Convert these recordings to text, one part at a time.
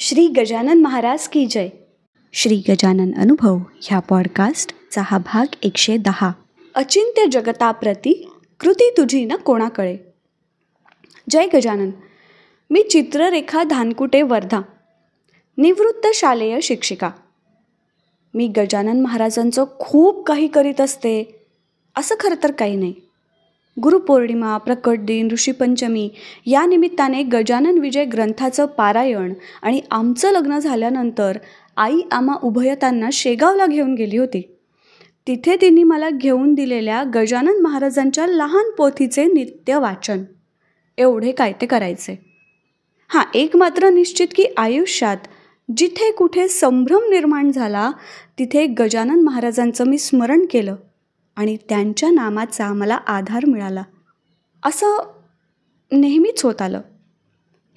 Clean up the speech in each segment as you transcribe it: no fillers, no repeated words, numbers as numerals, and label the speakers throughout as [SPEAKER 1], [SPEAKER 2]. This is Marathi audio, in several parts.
[SPEAKER 1] श्री गजानन महाराज की जय. श्री गजानन अनुभव ह्या पॉडकास्टचा हा भाग 110. अचिंत्य जगताप्रती कृती तुझी न कोणाकडे. जय गजानन. मी चित्ररेखा धानकुटे, वर्धा, निवृत्त शालेय शिक्षिका. मी गजानन महाराजांचं खूप काही करीत असते असं खरं तर काही नाही. गुरुपौर्णिमा, प्रकट दिन, ऋषीपंचमी या निमित्ताने गजानन विजय ग्रंथाचं पारायण आणि आमचं लग्न झाल्यानंतर आई आम्हा उभयतांना शेगावला घेऊन गेली होती. तिथे तिने मला घेऊन दिलेल्या गजानन महाराजांच्या लहान पोथीचे नित्य वाचन, एवढे काय ते करायचे. हां, एक मात्र निश्चित की आयुष्यात जिथे कुठे संभ्रम निर्माण झाला तिथे गजानन महाराजांचं मी स्मरण केलं आणि त्यांच्या नामाचा मला आधार मिळाला. असं नेहमीच होत आलं.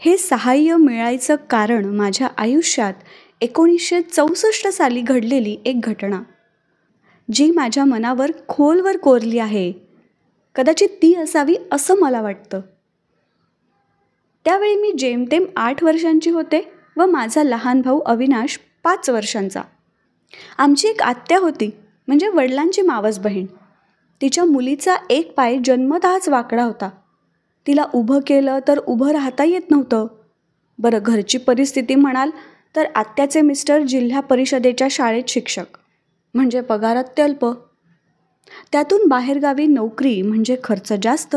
[SPEAKER 1] हे सहाय्य मिळायचं कारण माझ्या आयुष्यात 1964 साली घडलेली एक घटना, जी माझ्या मनावर खोलवर कोरली आहे. कदाचित ती असावी असं मला वाटतं. त्यावेळी मी जेमतेम 8 वर्षांची होते व माझा लहान भाऊ अविनाश 5 वर्षांचा. आमची एक आत्या होती, म्हणजे वडिलांची मावस बहीण. तिच्या मुलीचा एक पाय जन्मतःच वाकडा होता. तिला उभं केलं तर उभं राहता येत नव्हतं. बरं, घरची परिस्थिती म्हणाल तर आत्याचे मिस्टर जिल्हा परिषदेच्या शाळेत शिक्षक, म्हणजे पगार अत्यल्प. त्यातून बाहेरगावी नोकरी म्हणजे खर्च जास्त.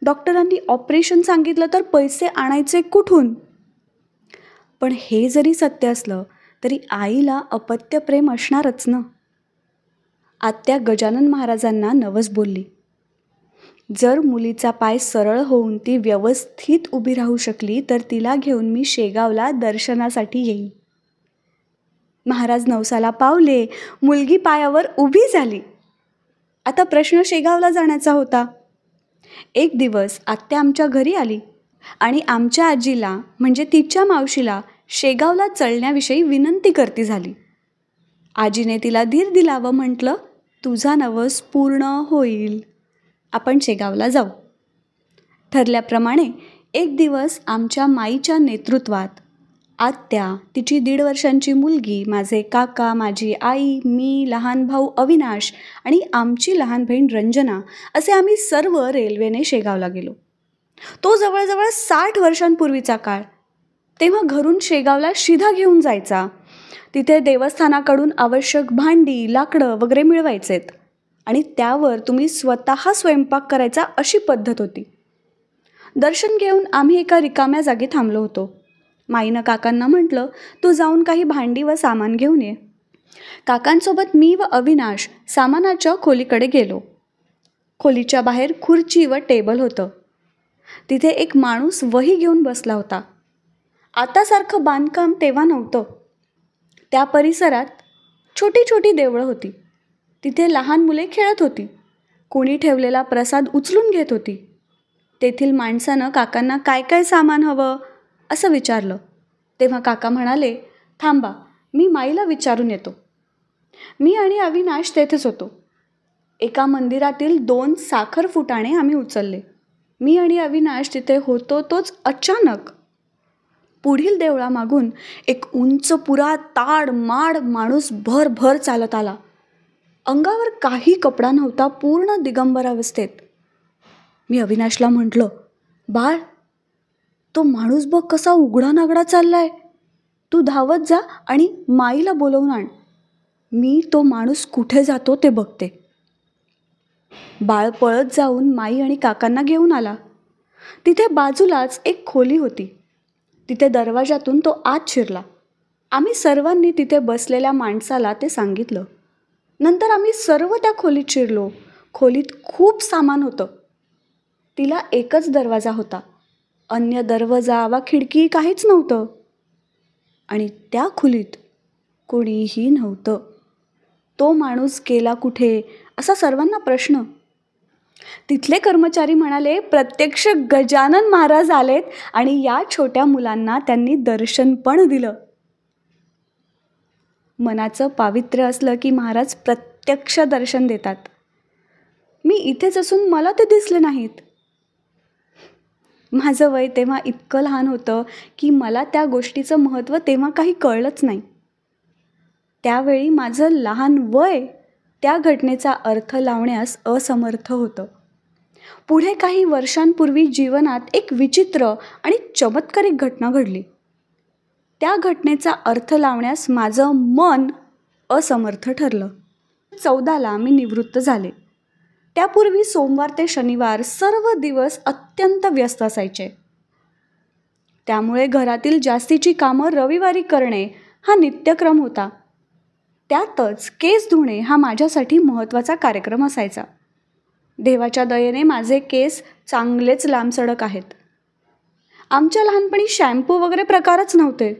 [SPEAKER 1] डॉक्टरांनी ऑपरेशन सांगितलं तर पैसे आणायचे कुठून? पण हे जरी सत्य असलं तरी आईला अपत्यप्रेम असणारच ना. आत्या गजानन महाराजांना नवस बोलली, जर मुलीचा पाय सरळ होऊन ती व्यवस्थित उभी राहू शकली तर तिला घेऊन मी शेगावला दर्शनासाठी येईन. महाराज नवसाला पावले, मुलगी पायावर उभी झाली. आता प्रश्न शेगावला जाण्याचा होता. एक दिवस आत्या आमच्या घरी आली आणि आमच्या आजीला, म्हणजे तिच्या मावशीला, शेगावला चलण्याविषयी विनंती करती झाली. आजीने तिला धीर दिला व म्हटलं, तुझा नवस पूर्ण होईल, आपण शेगावला जाऊ. ठरल्याप्रमाणे एक दिवस आमच्या माईच्या नेतृत्वात आत्या, तिची 1.5 वर्षांची मुलगी, माझे काका, माझी आई, मी, लहान भाऊ अविनाश आणि आमची लहान बहीण रंजना असे आम्ही सर्व रेल्वेने शेगावला गेलो. तो जवळजवळ 60 वर्षांपूर्वीचा काळ. तेव्हा घरून शेगावला शिधा घेऊन जायचा. तिथे देवस्थानाकडून आवश्यक भांडी, लाकडं वगैरे मिळवायचेत आणि त्यावर तुम्ही स्वतः स्वयंपाक करायचा अशी पद्धत होती. दर्शन घेऊन आम्ही एका रिकाम्या जागी थांबलो होतो. माईनं काकांना म्हटलं, तू जाऊन काही भांडी व सामान घेऊन ये. काकांसोबत मी व अविनाश सामानाच्या खोलीकडे गेलो. खोलीच्या बाहेर खुर्ची व टेबल होतं. तिथे एक माणूस वही घेऊन बसला होता. आतासारखं बांधकाम तेव्हा नव्हतं. त्या परिसरात छोटी छोटी देवळं होती. तिथे लहान मुले खेळत होती. कोणी ठेवलेला प्रसाद उचलून घेत होती. तेथील माणसानं काकांना काय काय सामान हवं असं विचारलं. तेव्हा काका म्हणाले, थांबा, मी माईला विचारून येतो. मी आणि अविनाश तेथेच होतो. एका मंदिरातील 2 साखर फुटाणे आम्ही उचलले. मी आणि अविनाश तिथे होतो तोच अचानक पुढील देवळामागून एक उंच पुरा ताड माड माणूस भर चालत आला. अंगावर काही कपडा नव्हता, पूर्ण दिगंबर अवस्थेत. मी अविनाशला म्हटलं, बाळ, तो माणूस बघ कसा उघडा नागडा चाललाय. तू धावत जा आणि माईला बोलवून आण. मी तो माणूस कुठे जातो ते बघते. बाळ पळत जाऊन माई आणि काकांना घेऊन आला. तिथे बाजूलाच एक खोली होती. तिथे दरवाजातून तो आत शिरला. आम्ही सर्वांनी तिथे बसलेल्या माणसाला ते सांगितलं. नंतर आम्ही सर्व त्या खोलीत शिरलो. खोलीत खूप सामान होतं. तिला एकच दरवाजा होता. अन्य दरवाजा वा खिडकी काहीच नव्हतं. आणि त्या खोलीत कोणीही नव्हतं. तो माणूस गेला कुठे असा सर्वांना प्रश्न. तिथले कर्मचारी म्हणाले, प्रत्यक्ष गजानन महाराज आलेत आणि या छोट्या मुलांना त्यांनी दर्शन पण दिलं. मनाचं पावित्र्य असलं की महाराज प्रत्यक्ष दर्शन देतात. मी इथेच असून मला ते दिसले नाहीत. माझं वय तेव्हा इतकं लहान होतं की मला त्या गोष्टीचं महत्त्व तेव्हा काही कळलंच नाही. त्यावेळी माझं लहान वय त्या घटनेचा अर्थ लावण्यास असमर्थ होतं. पुढे काही वर्षांपूर्वी जीवनात एक विचित्र आणि चमत्कारिक घटना घडली. त्या घटनेचा अर्थ लावण्यास माझं मन असमर्थ ठरलं. 14 मी निवृत्त झाले. त्यापूर्वी सोमवार ते शनिवार सर्व दिवस अत्यंत व्यस्त असायचे. त्यामुळे घरातील जास्तीची कामं रविवारी करणे हा नित्यक्रम होता. त्यातच केस धुणे हा माझ्यासाठी महत्त्वाचा कार्यक्रम असायचा. देवाच्या दयेने माझे केस चांगलेच लांबसडक आहेत. आमच्या लहानपणी शॅम्पू वगैरे प्रकारच नव्हते.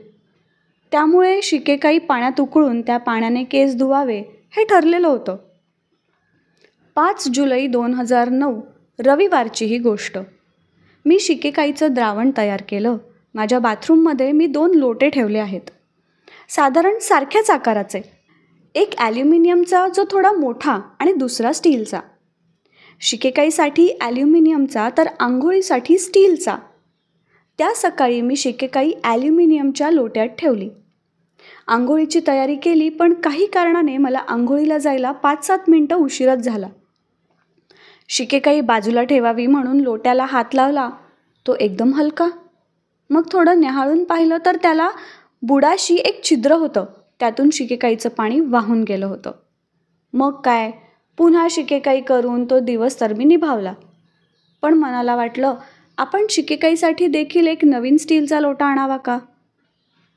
[SPEAKER 1] त्यामुळे शिकेकाई पाण्यात उकळून त्या पाण्याने केस धुवावे हे ठरलेलं होतं. 5 जुलै 2009 रविवारची ही गोष्ट. मी शिकेकाईचं द्रावण तयार केलं. माझ्या बाथरूममध्ये मी 2 लोटे ठेवले आहेत, साधारण सारख्याच आकाराचे. एक ॲल्युमिनियमचा जो थोडा मोठा आणि दुसरा स्टीलचा. शिकेकाईसाठी ॲल्युमिनियमचा तर आंघोळीसाठी स्टीलचा. त्या सकाळी मी शिकेकाई ॲल्युमिनियमच्या लोट्यात ठेवली. आंघोळीची तयारी केली, पण काही कारणाने मला आंघोळीला जायला 5-7 मिनटं उशीरच झाला. शिकेकाई बाजूला ठेवावी म्हणून लोट्याला हात लावला. तो एकदम हलका. मग थोडं न्याहाळून पाहिलं तर त्याला बुडाशी एक छिद्र होतं. त्यातून शिकेकाईचं पाणी वाहून गेलं होतं. मग काय, पुन्हा शिकेकाई करून तो दिवस तर मी निभावला. पण मनाला वाटलं, आपण शिकेकाईसाठी देखील एक नवीन स्टीलचा लोटा आणावा का?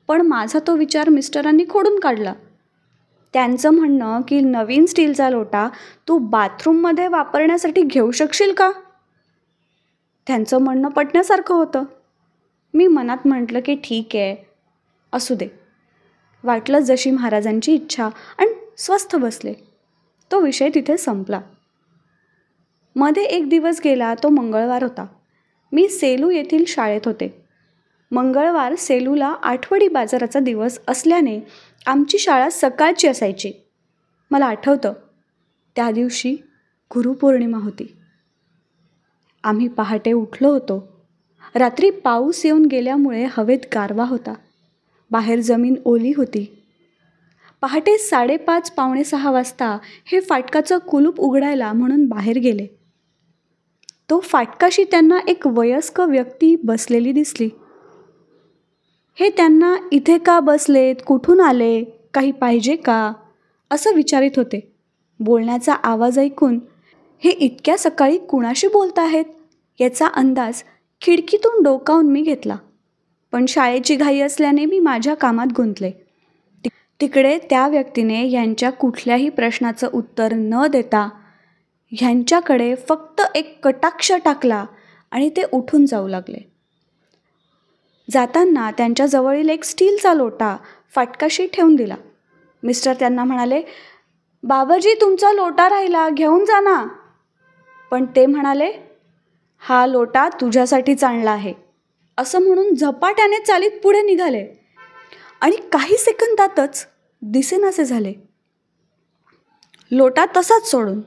[SPEAKER 1] पण माझा तो विचार मिस्टरांनी खोडून काढला. त्यांचं म्हणणं की नवीन स्टीलचा लोटा तू बाथरूममध्ये वापरण्यासाठी घेऊ शकशील का? त्यांचं म्हणणं पटण्यासारखं होतं. मी मनात म्हटलं की ठीक आहे, असू दे. वाटलं जशी महाराजांची इच्छा आणि स्वस्थ बसले. तो विषय तिथे संपला. मध्ये एक दिवस गेला. तो मंगळवार होता. मी सेलू येथील शाळेत होते. मंगळवार सेलूला आठवडी बाजाराचा दिवस असल्याने आमची शाळा सकाळची असायची. मला आठवतं, त्या दिवशी गुरुपौर्णिमा होती. आम्ही पहाटे उठलो होतो. रात्री पाऊस येऊन गेल्यामुळे हवेत गारवा होता. बाहेर जमीन ओली होती. पहाटे 5:30 पावणे 6 वाजता हे फाटकाचं कुलूप उघडायला म्हणून बाहेर गेले. तो फाटकाशी त्यांना एक वयस्क व्यक्ती बसलेली दिसली. हे त्यांना इथे का बसलेत, कुठून आले, काही पाहिजे का, असं विचारित होते. बोलण्याचा आवाज ऐकून हे इतक्या सकाळी कुणाशी बोलत आहेत याचा अंदाज खिडकीतून डोकावून मी घेतला. पण शाळेची घाई असल्याने मी माझ्या कामात गुंतले. तिकडे त्या व्यक्तीने यांच्या कुठल्याही प्रश्नाचं उत्तर न देता ह्यांच्याकडे फक्त एक कटाक्ष टाकला आणि ते उठून जाऊ लागले. जाताना त्यांच्याजवळील एक स्टीलचा लोटा फाटकाशी ठेवून दिला. मिस्टर त्यांना म्हणाले, बाबाजी तुमचा लोटा राहिला, घेऊन जा ना. पण ते म्हणाले, हा लोटा तुझ्यासाठीच आणला आहे, असं म्हणून झपाट्याने चालीत पुढे निघाले आणि काही सेकंदातच दिसेनासे झाले. लोटा तसाच सोडून.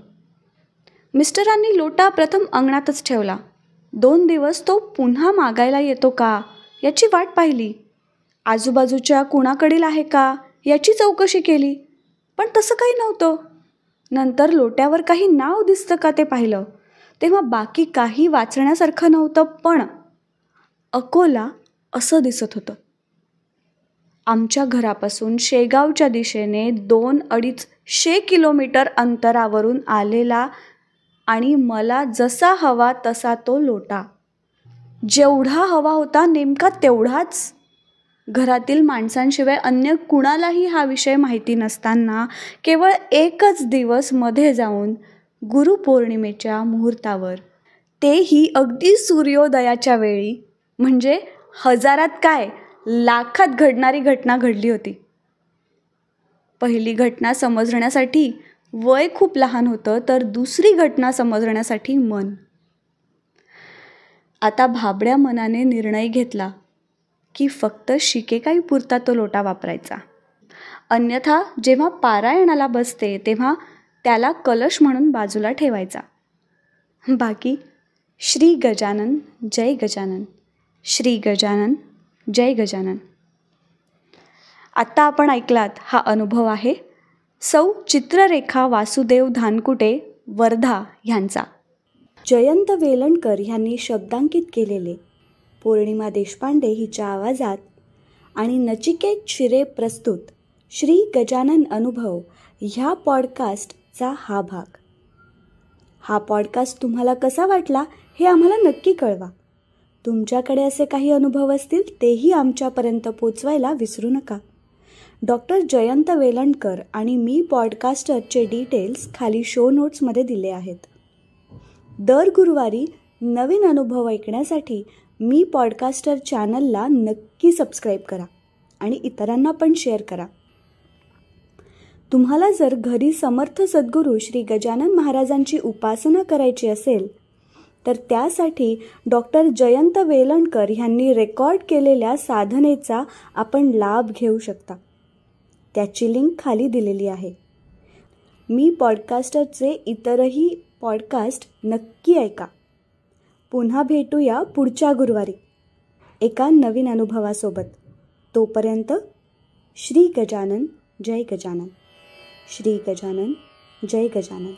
[SPEAKER 1] मिस्टरांनी लोटा प्रथम अंगणातच ठेवला. 2 दिवस तो पुन्हा मागायला येतो का याची वाट पाहिली. आजूबाजूच्या कुणाकडील आहे का याची चौकशी केली, पण तसं काही नव्हतं. नंतर लोट्यावर काही नाव दिसतं का ते पाहिलं, तेव्हा बाकी काही वाचण्यासारखं नव्हतं, पण अकोला असं दिसत होतं. आमच्या घरापासून शेगावच्या दिशेने 2-2.5 किलोमीटर अंतरावरून आलेला आणि मला जसा हवा तसा तो लोटा. जेवढा हवा होता नेमका तेवढाच. घरातील माणसांशिवाय अन्य कुणालाही हा विषय माहिती नसताना केवळ एकच दिवस मध्ये जाऊन गुरुपौर्णिमेच्या मुहूर्तावर, तेही अगदी सूर्योदयाच्या वेळी, म्हणजे हजारात काय लाखात घडणारी घटना घडली होती. पहिली घटना समजण्यासाठी वय खूप लहान होतं, तर दुसरी घटना समजण्यासाठी मन. आता भाबड्या मनाने निर्णय घेतला की फक्त शिकेकाई पुरता तो लोटा वापरायचा. अन्यथा जेव्हा पारायणाला बसते तेव्हा त्याला कलश म्हणून बाजूला ठेवायचा. बाकी श्री गजानन जय गजानन, श्री गजानन जय गजानन. आत्ता आपण ऐकलात हा अनुभव आहे सौ चित्ररेखा वासुदेव धानकुटे वर्धा ह्यांचा. जयंत वेलणकर ह्यांनी शब्दांकित केलेले, पौर्णिमा देशपांडे हिच्या आवाजात आणि नचिकेत शिरे प्रस्तुत श्री गजानन अनुभव ह्या पॉडकास्टचा हा भाग. हा पॉडकास्ट तुम्हाला कसा वाटला हे आम्हाला नक्की कळवा. तुमच्याकडे असे काही अनुभव असतील तेही आमच्यापर्यंत पोचवायला विसरू नका. डॉक्टर जयंत वेलणकर आणि मी पॉडकास्टरचे डिटेल्स खाली शो नोट्समध्ये दिले आहेत. दर गुरुवारी नवीन अनुभव ऐकण्यासाठी मी पॉडकास्टर चॅनलला नक्की सबस्क्राईब करा आणि इतरांना पण शेअर करा. तुम्हाला जर घरी समर्थ सद्गुरू श्री गजानन महाराजांची उपासना करायची असेल तर त्यासाठी डॉक्टर जयंत वेलणकर ह्यांनी रेकॉर्ड केलेल्या साधनेचा आपण लाभ घेऊ शकता. त्याची लिंक खाली दिलेली आहे. मी पॉडकास्टरचे इतरही पॉडकास्ट नक्की ऐका. पुन्हा भेटूया पुढच्या गुरुवारी एका नवीन अनुभवासोबत. तोपर्यंत श्री गजानन जय गजानन, श्री गजानन जय गजानन.